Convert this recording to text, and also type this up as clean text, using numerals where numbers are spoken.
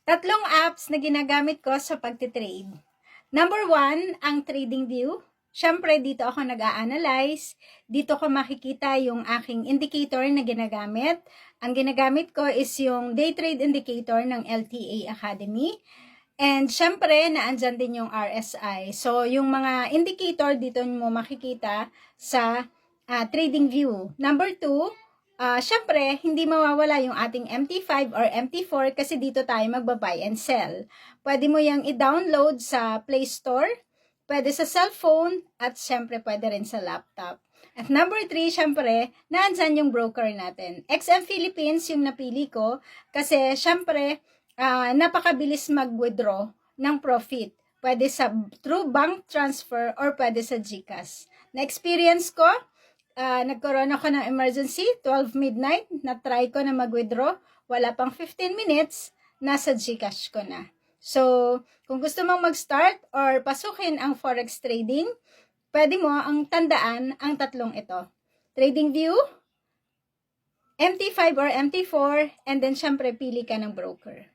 Tatlong apps na ginagamit ko sa pagtitrade. Number 1, ang TradingView. Siyempre, dito ako nag-a-analyze. Dito ko makikita yung aking indicator na ginagamit. Ang ginagamit ko is yung day trade indicator ng LTA Academy. And syempre, naandyan din yung RSI. So, yung mga indicator dito mo makikita sa TradingView. Number 2, syempre, hindi mawawala yung ating MT5 or MT4 kasi dito tayo magba-buy and sell. Pwede mo yung i-download sa Play Store, pwede sa cellphone, at syempre pwede rin sa laptop. At number 3, syempre, naandyan yung broker natin. XM Philippines yung napili ko kasi syempre, napakabilis mag-withdraw ng profit. Pwede sa through bank transfer or pwede sa GCash. Na-experience ko, nagkaroon ako ng emergency, 12 midnight, na-try ko na mag-withdraw, wala pang 15 minutes, nasa GCash ko na. So, kung gusto mong mag-start or pasukin ang forex trading, pwede mo ang tandaan ang tatlong ito. TradingView, MT5 or MT4, and then syempre pili ka ng broker.